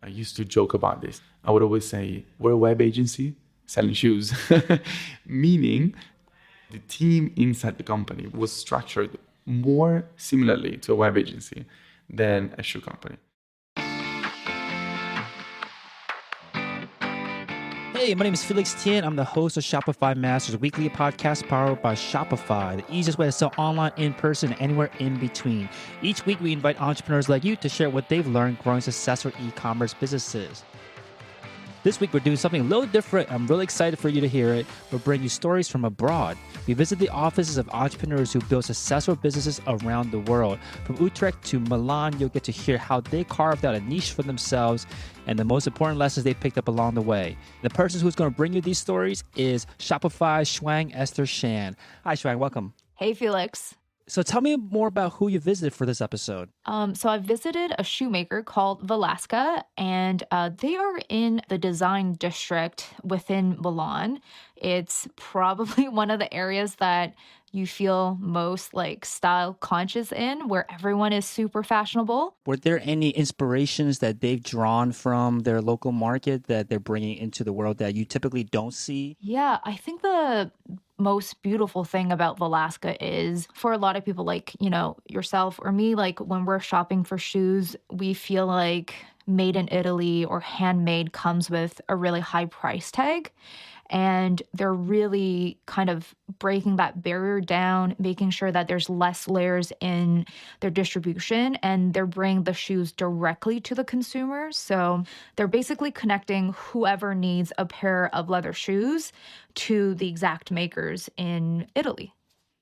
I used to joke about this. I would always say, we're a web agency selling shoes, meaning the team inside the company was structured more similarly to a web agency than a shoe company. Hey, my name is Felix Tien. I'm the host of Shopify Masters, a weekly podcast powered by Shopify, the easiest way to sell online, in person, and anywhere in between. Each week, we invite entrepreneurs like you to share what they've learned growing successful e-commerce businesses. This week, we're doing something a little different. I'm really excited for you to hear it. We'll bring you stories from abroad. We visit the offices of entrepreneurs who build successful businesses around the world. From Utrecht to Milan, you'll get to hear how they carved out a niche for themselves and the most important lessons they picked up along the way. The person who's going to bring you these stories is Shopify's Shuang Esther Shan. Hi, Shuang. Welcome. Hey, Felix. So tell me more about who you visited for this episode. So I visited a shoemaker called Velasca, and they are in the design district within Milan. It's probably one of the areas that you feel most like style conscious in, where everyone is super fashionable. Were there any inspirations that they've drawn from their local market that they're bringing into the world that you typically don't see? Yeah, I think the most beautiful thing about Velasca is, for a lot of people like, yourself or me, like when we're shopping for shoes, we feel like made in Italy or handmade comes with a really high price tag. And they're really kind of breaking that barrier down, making sure that there's less layers in their distribution, and they're bringing the shoes directly to the consumer. So they're basically connecting whoever needs a pair of leather shoes to the exact makers in Italy.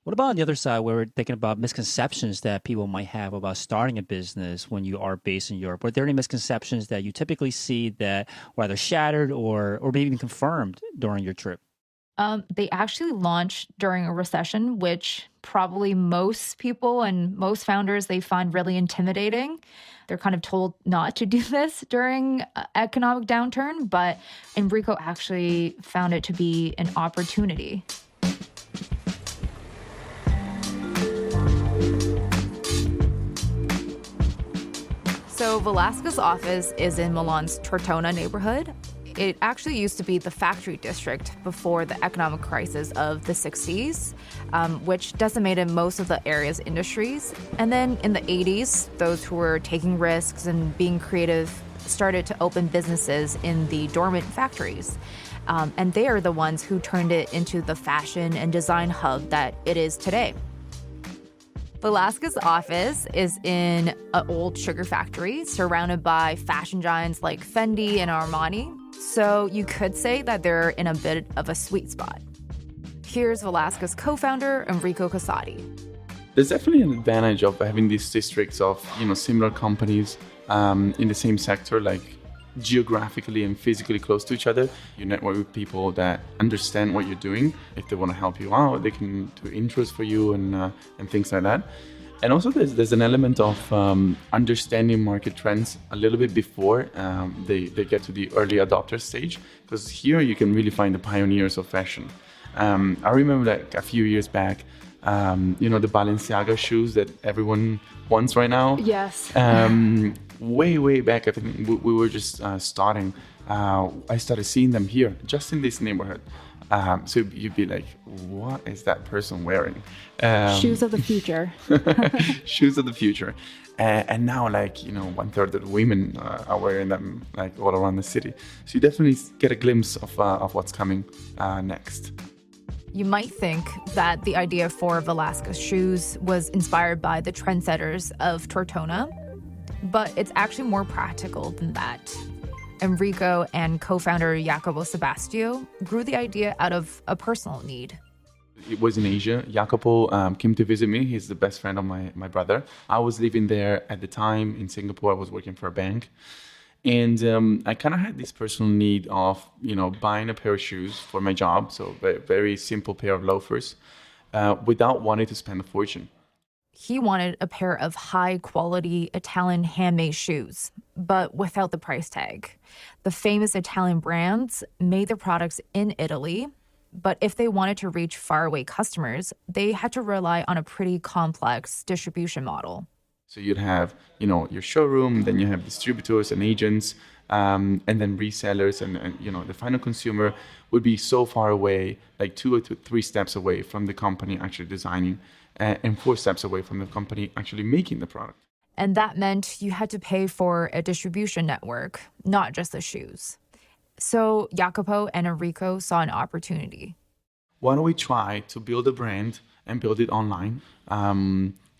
What about on the other side, where we're thinking about misconceptions that people might have about starting a business when you are based in Europe? Were there any misconceptions that you typically see that were either shattered or maybe even confirmed during your trip? They actually launched during a recession, which probably most people and most founders, they find really intimidating. They're kind of told not to do this during economic downturn, but Enrico actually found it to be an opportunity. So Velasca's office is in Milan's Tortona neighborhood. It actually used to be the factory district before the economic crisis of the 60s, which decimated most of the area's industries. And then in the 80s, those who were taking risks and being creative started to open businesses in the dormant factories. And they are the ones who turned it into the fashion and design hub that it is today. Velasca's office is in an old sugar factory surrounded by fashion giants like Fendi and Armani. So you could say that they're in a bit of a sweet spot. Here's Velasca's co-founder, Enrico Casati. There's definitely an advantage of having these districts of, similar companies in the same sector, like geographically and physically close to each other. You network with people that understand what you're doing. If they want to help you out, they can do intros for you and things like that. And also there's an element of understanding market trends a little bit before they get to the early adopter stage, because here you can really find the pioneers of fashion. I remember like a few years back, the Balenciaga shoes that everyone wants right now. Yes. Way back, I think we were just starting. I started seeing them here, just in this neighborhood. So you'd be like, what is that person wearing? Shoes of the future. Shoes of the future. And now, 1/3 of the women are wearing them, all around the city. So you definitely get a glimpse of what's coming next. You might think that the idea for Velasca's shoes was inspired by the trendsetters of Tortona, but it's actually more practical than that. Enrico and co-founder Jacopo Sebastio grew the idea out of a personal need. It was in Asia. Jacopo came to visit me. He's the best friend of my brother. I was living there at the time in Singapore. I was working for a bank. And I kind of had this personal need of, buying a pair of shoes for my job. So very, very simple pair of loafers without wanting to spend a fortune. He wanted a pair of high-quality Italian handmade shoes, but without the price tag. The famous Italian brands made their products in Italy, but if they wanted to reach faraway customers, they had to rely on a pretty complex distribution model. So you'd have, your showroom, then you have distributors and agents, and then resellers and the final consumer would be so far away, like 2 or 3 steps away from the company actually designing, and 4 steps away from the company actually making the product. And that meant you had to pay for a distribution network, not just the shoes. So Jacopo and Enrico saw an opportunity. Why don't we try to build a brand and build it online,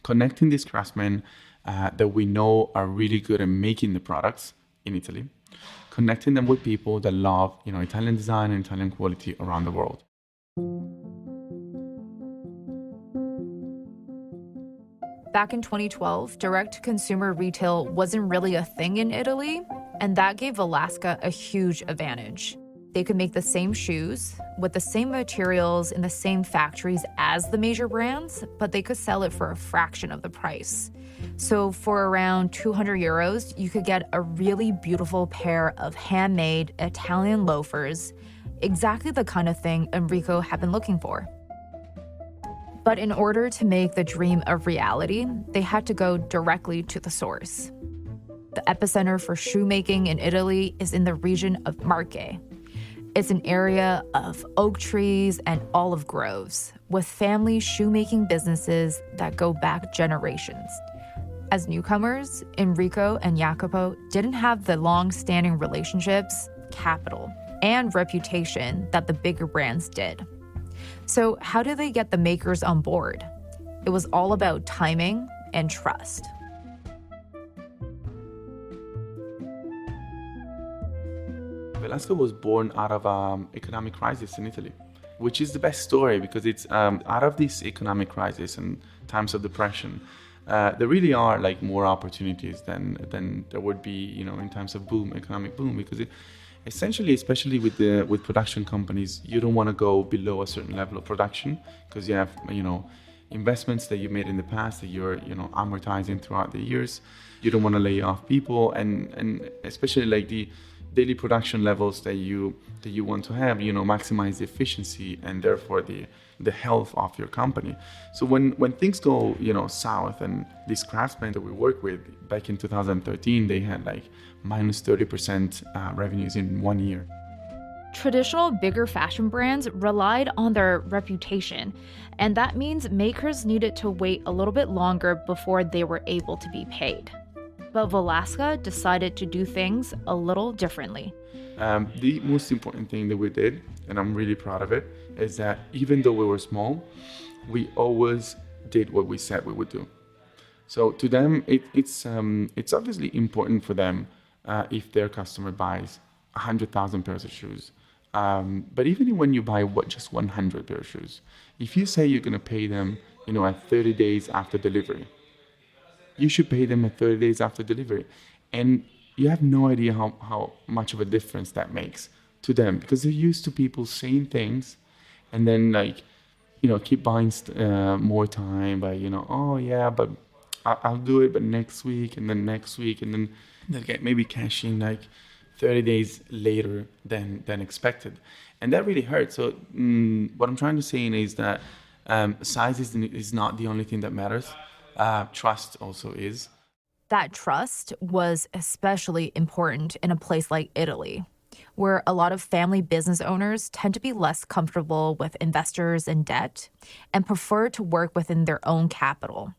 connecting these craftsmen that we know are really good at making the products in Italy, connecting them with people that love, Italian design and Italian quality around the world. Back in 2012, direct-to-consumer retail wasn't really a thing in Italy, and that gave Velasca a huge advantage. They could make the same shoes with the same materials in the same factories as the major brands, but they could sell it for a fraction of the price. So for around 200 euros, you could get a really beautiful pair of handmade Italian loafers, exactly the kind of thing Enrico had been looking for. But in order to make the dream a reality, they had to go directly to the source. The epicenter for shoemaking in Italy is in the region of Marche. It's an area of oak trees and olive groves, with family shoemaking businesses that go back generations. As newcomers, Enrico and Jacopo didn't have the long-standing relationships, capital, and reputation that the bigger brands did. So how do they get the makers on board? It was all about timing and trust. Velasca was born out of economic crisis in Italy, which is the best story because it's out of this economic crisis and times of depression. There really are like more opportunities than there would be, in times of economic boom, because essentially, especially with production companies, you don't want to go below a certain level of production because you have, investments that you made in the past that you're, amortizing throughout the years. You don't want to lay off people, and especially like the daily production levels that you want to have, maximize the efficiency and therefore the health of your company. So when things go, south, and these craftsmen that we work with back in 2013, they had like minus 30% revenues in 1 year. Traditional bigger fashion brands relied on their reputation, and that means makers needed to wait a little bit longer before they were able to be paid. But Velasca decided to do things a little differently. The most important thing that we did, and I'm really proud of it, is that even though we were small, we always did what we said we would do. So to them, it's obviously important for them if their customer buys 100,000 pairs of shoes. But even when you buy just 100 pair of shoes, if you say you're going to pay them, at 30 days after delivery, you should pay them at 30 days after delivery. And you have no idea how much of a difference that makes to them, because they're used to people saying things and then keep buying more time by, oh yeah, but I'll do it, but next week, and then next week, and then they'll get maybe cash in like 30 days later than expected. And that really hurts. So what I'm trying to say is that size is not the only thing that matters. Trust also is. That trust was especially important in a place like Italy, where a lot of family business owners tend to be less comfortable with investors and debt and prefer to work within their own capital.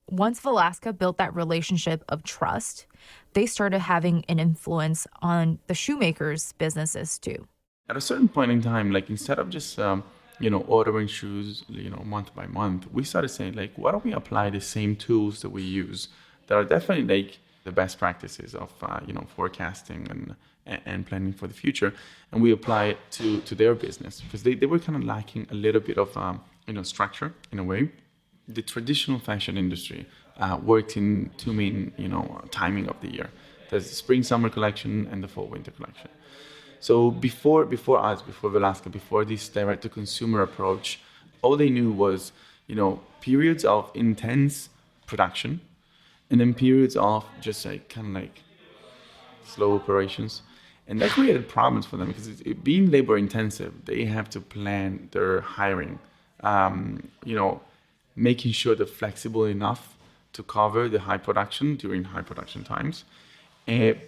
Once Velasca built that relationship of trust, they started having an influence on the shoemakers' businesses too. At a certain point in time, like instead of just ordering shoes, month by month, we started saying, like, why don't we apply the same tools that we use that are definitely like the best practices of, forecasting and planning for the future. And we apply it to their business because they were kind of lacking a little bit of, structure in a way. The traditional fashion industry worked in two main, timing of the year. There's the spring-summer collection and the fall-winter collection. So before Velasca, before this direct-to-consumer approach, all they knew was, periods of intense production and then periods of just kind of slow operations. And that created problems for them because being labor-intensive, they have to plan their hiring, making sure they're flexible enough to cover the high production during high production times,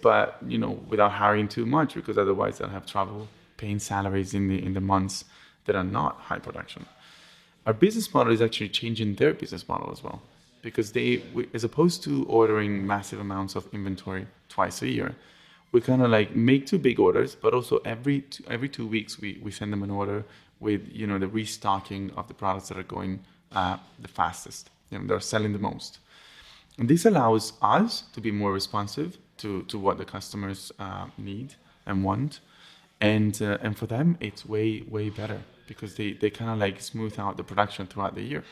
but without hiring too much, because otherwise they'll have trouble paying salaries in the months that are not high production. Our business model is actually changing their business model as well, because as opposed to ordering massive amounts of inventory twice a year, we kind of like make 2 big orders, but also every 2 weeks we send them an order with the restocking of the products that are going the fastest, they're selling the most. And this allows us to be more responsive to what the customers need and want, and for them it's way better, because they kind of like smooth out the production throughout the year.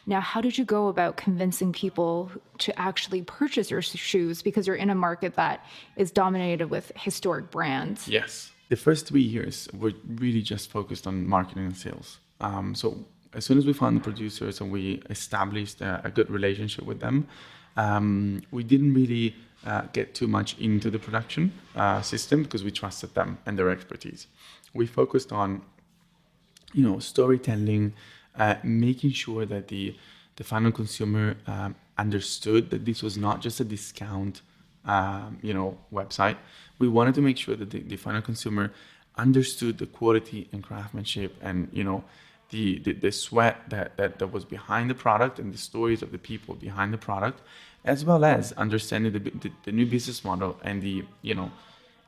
Now, how did you go about convincing people to actually purchase your shoes? Because you're in a market that is dominated with historic brands. Yes. The first 3 years were really just focused on marketing and sales. So as soon as we found the producers and we established a good relationship with them, we didn't really get too much into the production system, because we trusted them and their expertise. We focused on storytelling, making sure that the final consumer understood that this was not just a discount website. We wanted to make sure that the final consumer understood the quality and craftsmanship and the sweat that was behind the product and the stories of the people behind the product, as well as understanding the new business model and the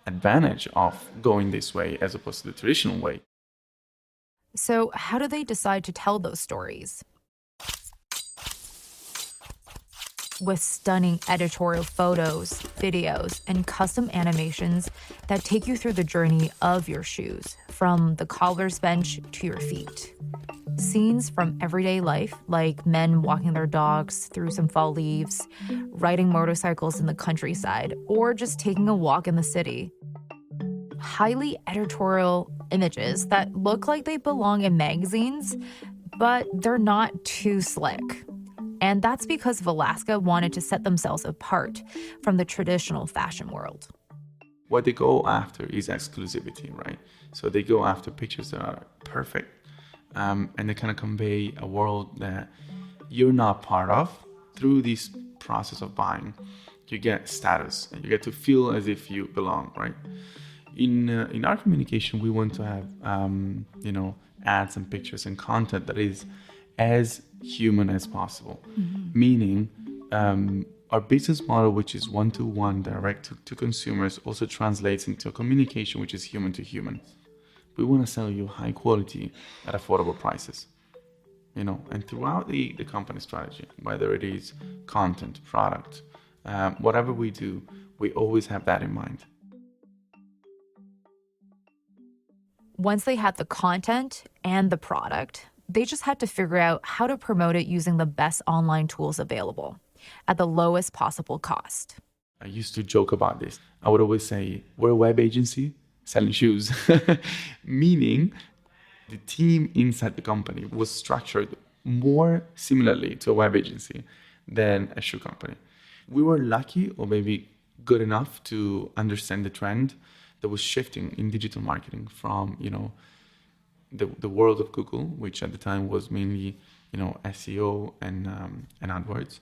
advantage of going this way as opposed to the traditional way. So how do they decide to tell those stories? With stunning editorial photos, videos, and custom animations that take you through the journey of your shoes, from the cobbler's bench to your feet. Scenes from everyday life, like men walking their dogs through some fall leaves, riding motorcycles in the countryside, or just taking a walk in the city. Highly editorial images that look like they belong in magazines, but they're not too slick. And that's because Velasca wanted to set themselves apart from the traditional fashion world. What they go after is exclusivity, right? So they go after pictures that are perfect, and they kind of convey a world that you're not part of. Through this process of buying, you get status, and you get to feel as if you belong, right? In our communication, we want to have ads and pictures and content that is as human as possible. Mm-hmm. Meaning, our business model, which is one-to-one, direct to consumers, also translates into a communication which is human to human. We want to sell you high quality at affordable prices, and throughout the company strategy, whether it is content, product, whatever we do, we always have that in mind. Once they had the content and the product, they just had to figure out how to promote it using the best online tools available at the lowest possible cost. I used to joke about this. I would always say, we're a web agency selling shoes, meaning the team inside the company was structured more similarly to a web agency than a shoe company. We were lucky, or maybe good enough, to understand the trend that was shifting in digital marketing from, the world of Google, which at the time was mainly, SEO and AdWords,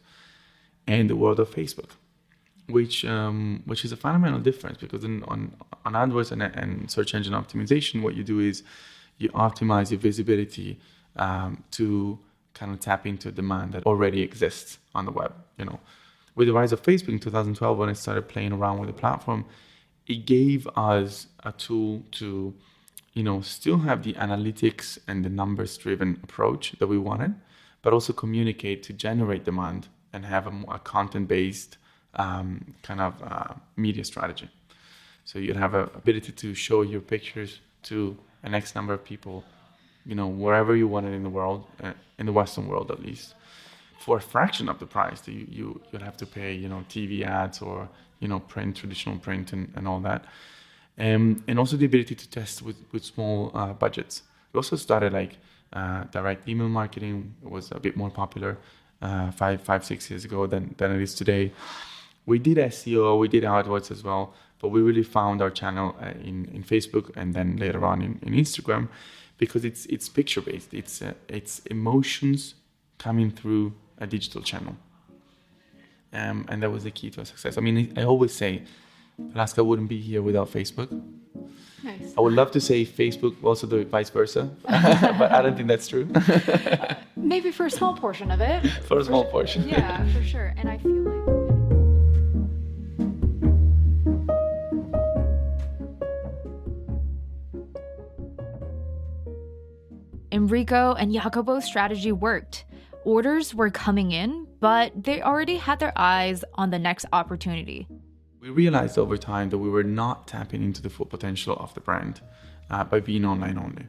and the world of Facebook, which is a fundamental difference, because on AdWords and search engine optimization, what you do is you optimize your visibility to kind of tap into demand that already exists on the web. With the rise of Facebook in 2012, when I started playing around with the platform, it gave us a tool to, still have the analytics and the numbers-driven approach that we wanted, but also communicate to generate demand and have a content-based media strategy. So you'd have an ability to show your pictures to an X number of people, wherever you want it in the world, in the Western world at least, for a fraction of the price that you'd have to pay, TV ads or print, traditional print and all that. And also the ability to test with small budgets. We also started direct email marketing. It was a bit more popular 5-6 years ago than it is today. We did SEO, we did AdWords as well, but we really found our channel in Facebook and then later on in Instagram, because it's picture based. It's emotions coming through a digital channel. And that was the key to our success. I mean, I always say Velasca wouldn't be here without Facebook. Nice. I would love to say Facebook also the vice versa, but I don't think that's true. Maybe for a small portion of it. For a small portion. Yeah, for sure. And I feel like... Enrico and Jacopo's strategy worked. Orders were coming in, but they already had their eyes on the next opportunity. We realized over time that we were not tapping into the full potential of the brand by being online only.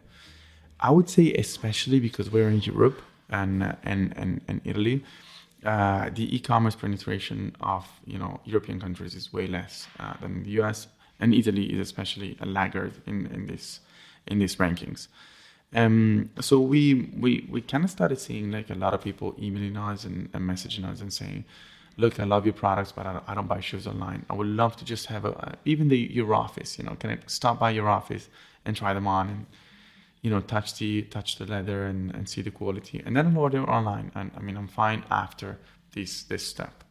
I would say especially because we're in Europe and Italy, the e-commerce penetration of European countries is way less than the US, and Italy is especially a laggard in these rankings. So we kind of started seeing like a lot of people emailing us and messaging us and saying, look, I love your products, but I don't buy shoes online. I would love to just have even your office, can I stop by your office and try them on and, touch the leather and see the quality. And then I'll order online. And I mean, I'm fine after this step.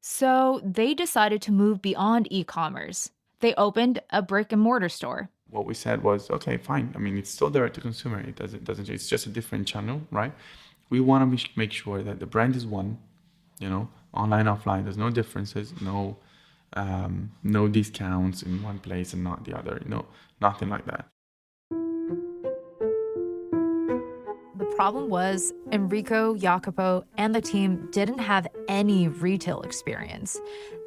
So they decided to move beyond e-commerce. They opened a brick and mortar store. What we said was, okay, fine. I mean, it's still direct to consumer. It doesn't change. It's just a different channel, right? We want to make sure that the brand is one, online, offline. There's no differences, no discounts in one place and not the other. Nothing like that. The problem was Enrico, Jacopo, and the team didn't have any retail experience.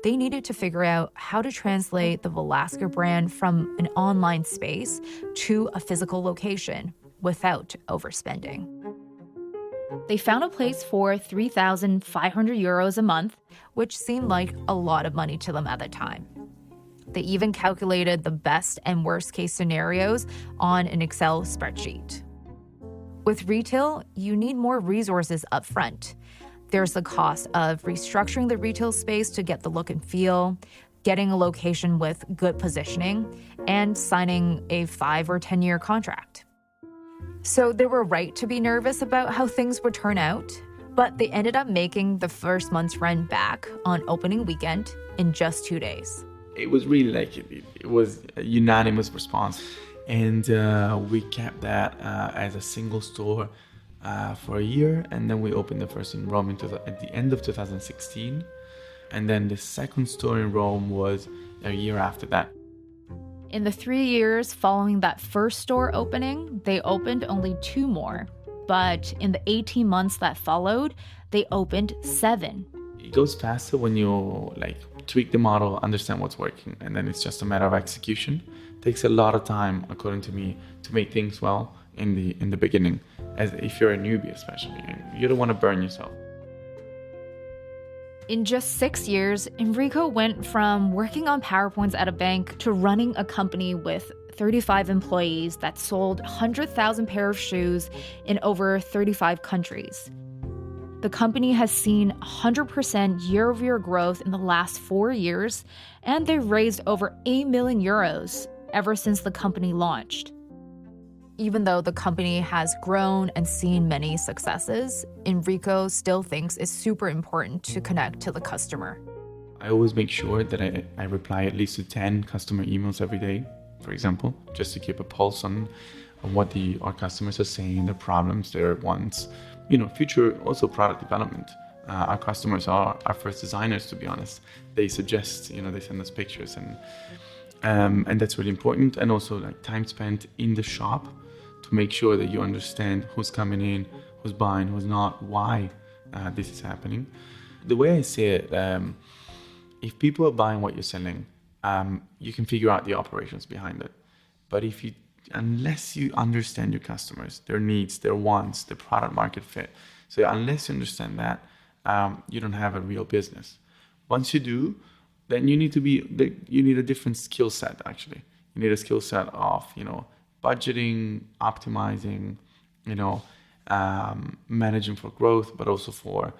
They needed to figure out how to translate the Velasca brand from an online space to a physical location without overspending. They found a place for 3,500 euros a month, which seemed like a lot of money to them at the time. They even calculated the best and worst case scenarios on an Excel spreadsheet. With retail, you need more resources up front. There's the cost of restructuring the retail space to get the look and feel, getting a location with good positioning, and signing a 5 or 10-year contract. So they were right to be nervous about how things would turn out, but they ended up making the first month's rent back on opening weekend in just 2 days. It was really like, it was a unanimous response. And we kept that as a single store for a year. And then we opened the first in Rome at the end of 2016. And then the second store in Rome was a year after that. In the 3 years following that first store opening, they opened only 2 more. But in the 18 months that followed, they opened 7. It goes faster when you tweak the model, understand what's working, and then it's just a matter of execution. It takes a lot of time, according to me, to make things well in the beginning, as if you're a newbie especially. You don't want to burn yourself. In just 6 years, Enrico went from working on PowerPoints at a bank to running a company with 35 employees that sold 100,000 pair of shoes in over 35 countries. The company has seen 100% year-over-year growth in the last 4 years, and they've raised over 8 million euros ever since the company launched. Even though the company has grown and seen many successes, Enrico still thinks it's super important to connect to the customer. I always make sure that I reply at least to 10 customer emails every day, for example, just to keep a pulse on what our customers are saying, their problems, their wants, future also product development. Our customers are our first designers, to be honest. They suggest, they send us pictures and that's really important. And also time spent in the shop to make sure that you understand who's coming in, who's buying, who's not, why this is happening. The way I see it, if people are buying what you're selling, you can figure out the operations behind it. But unless you understand your customers, their needs, their wants, the product market fit, so unless you understand that, you don't have a real business. Once you do, then you need a different skill set. Actually, you need a skill set of budgeting, optimizing, managing for growth, but also for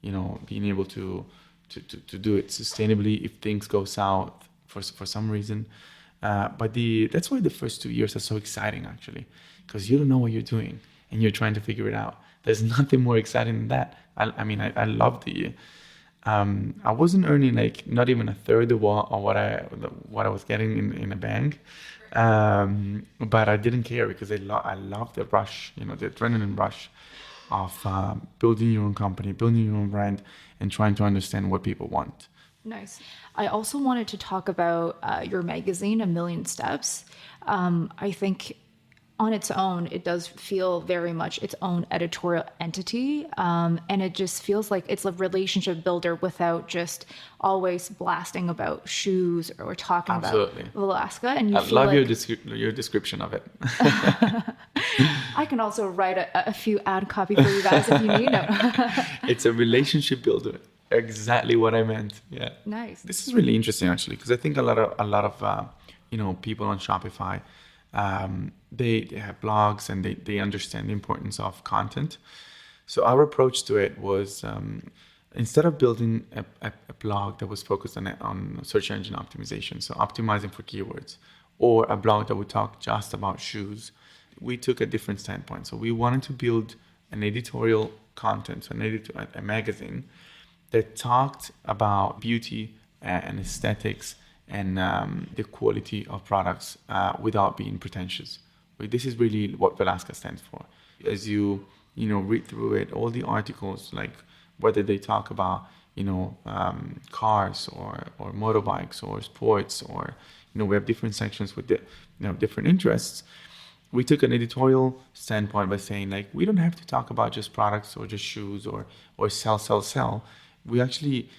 being able to do it sustainably if things go south for some reason. But that's why the first 2 years are so exciting, actually, because you don't know what you're doing and you're trying to figure it out. There's nothing more exciting than that. I love I wasn't earning like not even a third of what I was getting in a bank, but I didn't care because I loved the rush, the adrenaline rush of building your own company, building your own brand, and trying to understand what people want. Nice. I also wanted to talk about your magazine, A Million Steps. I think on its own, it does feel very much its own editorial entity. And it just feels like it's a relationship builder without just always blasting about shoes or talking Absolutely. about Velasca. And I love your description of it. I can also write a few ad copy for you guys if you need it. It's a relationship builder. Exactly what I meant. Yeah. Nice. This is really interesting actually, because I think a lot of people on Shopify, they have blogs and they understand the importance of content. So our approach to it was instead of building a blog that was focused on search engine optimization, so optimizing for keywords, or a blog that would talk just about shoes, we took a different standpoint. So we wanted to build an editorial content, so a magazine that talked about beauty and aesthetics and the quality of products without being pretentious. This is really what Velasca stands for. As you read through it, all the articles, like whether they talk about cars or motorbikes or sports, or we have different sections with different interests. We took an editorial standpoint by saying, like, we don't have to talk about just products or just shoes or sell. We actually,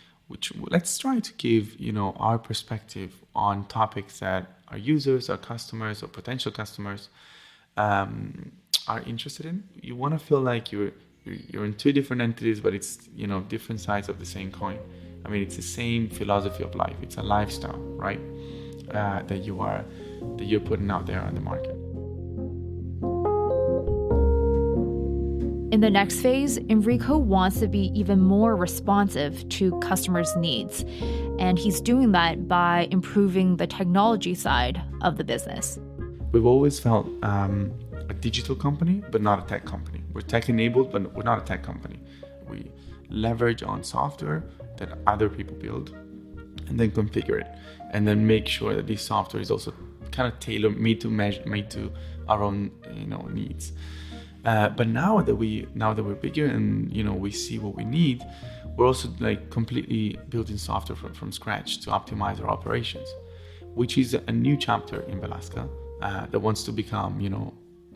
let's try to give our perspective on topics that our users, our customers, or potential customers are interested in. You want to feel like you're in two different entities, but it's different sides of the same coin. I mean, it's the same philosophy of life. It's a lifestyle, right? That you're putting out there on the market. In the next phase, Enrico wants to be even more responsive to customers' needs, and he's doing that by improving the technology side of the business. We've always felt a digital company, but not a tech company. We're tech-enabled, but we're not a tech company. We leverage on software that other people build and then configure it, and then make sure that this software is also kind of made to our own needs. But now that we're bigger and we see what we need, we're also like completely building software from scratch to optimize our operations, which is a new chapter in Velasca that wants to become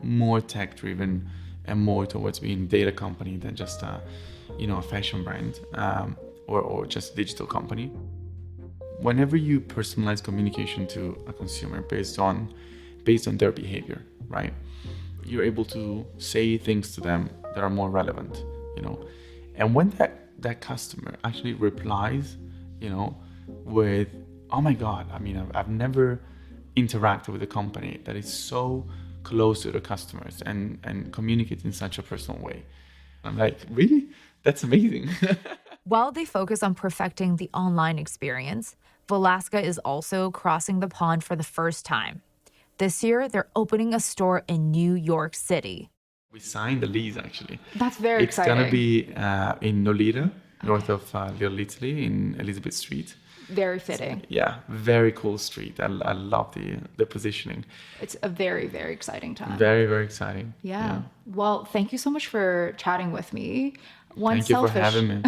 more tech driven and more towards being a data company than just a fashion brand or just a digital company. Whenever you personalize communication to a consumer based on their behavior, right? You're able to say things to them that are more relevant, And when that customer actually replies, with, oh my God, I mean, I've never interacted with a company that is so close to the customers and communicate in such a personal way. I'm like, really? That's amazing. While they focus on perfecting the online experience, Velasca is also crossing the pond for the first time. This year, they're opening a store in New York City. We signed the lease, actually. That's very exciting. It's going to be in Nolita, north of Little Italy, in Elizabeth Street. Very fitting. So, yeah, very cool street. I love the positioning. It's a very, very exciting time. Very, very exciting. Yeah. Well, thank you so much for chatting with me. Thank you for having me.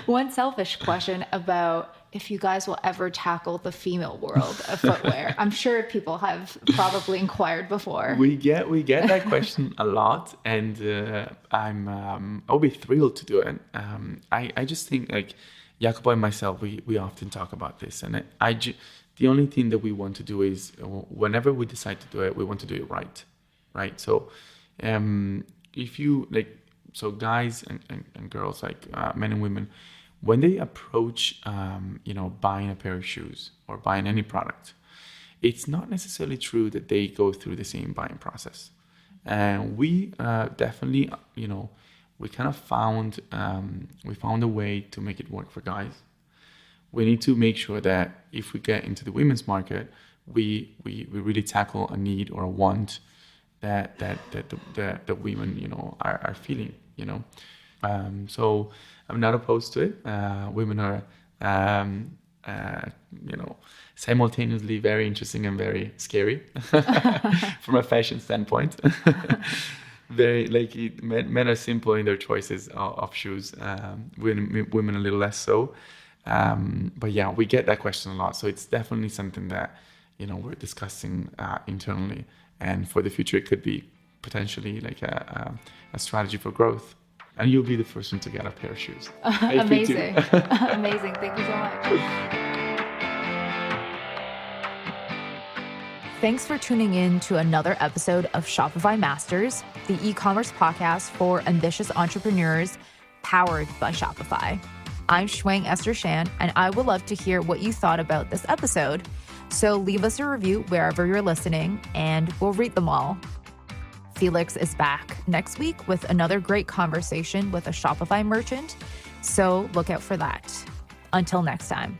One selfish question about if you guys will ever tackle the female world of footwear. I'm sure people have probably inquired before. We get that question a lot, and I'll be thrilled to do it. I just think, like, Jacopo and myself, we often talk about this, and the only thing that we want to do is whenever we decide to do it, we want to do it right? So, if you like. So guys and girls, like men and women, when they approach, buying a pair of shoes or buying any product, it's not necessarily true that they go through the same buying process. And we definitely, we kind of found a way to make it work for guys. We need to make sure that if we get into the women's market, we really tackle a need or a want that the women, are feeling. So I'm not opposed to it. Women are, simultaneously very interesting and very scary from a fashion standpoint. Very men are simple in their choices of shoes. Women a little less so. But yeah, we get that question a lot. So it's definitely something that, we're discussing internally. And for the future, it could be potentially like a strategy for growth. And you'll be the first one to get a pair of shoes. Amazing. Amazing. Thank you so much. Thanks for tuning in to another episode of Shopify Masters, the e-commerce podcast for ambitious entrepreneurs powered by Shopify. I'm Shuang Esther Shan, and I would love to hear what you thought about this episode. So leave us a review wherever you're listening, and we'll read them all. Felix is back next week with another great conversation with a Shopify merchant, so look out for that. Until next time.